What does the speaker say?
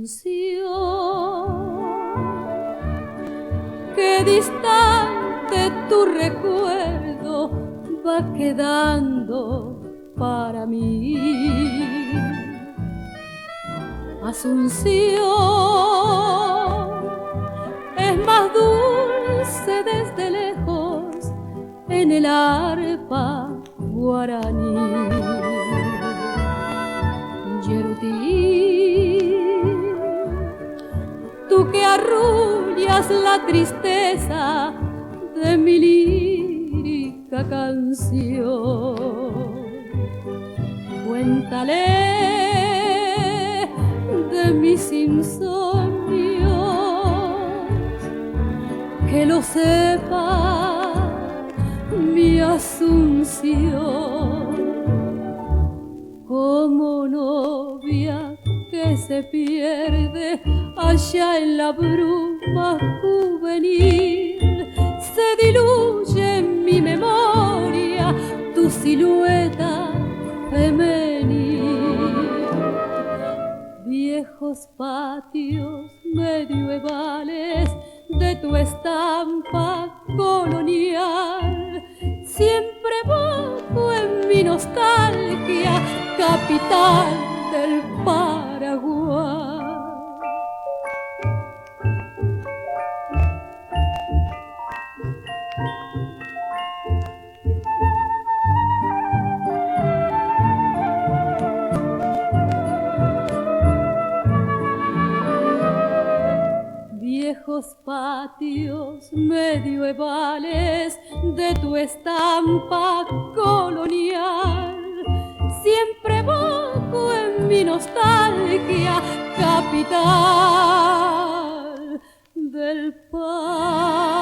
Asunción, qué distante tu recuerdo va quedando para mí. Asunción es más dulce desde lejos en el arpa guaraní. Yerutí, tú que arrullas la tristeza de mi lírica canción, cuéntale de mis insomnios, que lo sepa mi Asunción, como novia que se pierde allá en la bruma juvenil. Se diluye en mi memoria tu silueta femenil. Viejos patios medievales de tu estampa colonial, siempre evoco en mi nostalgia capital del Paraguay. Viejos patios medievales de tu estampa colonial, siempre evoco en mi nostalgia capital del Paraguay.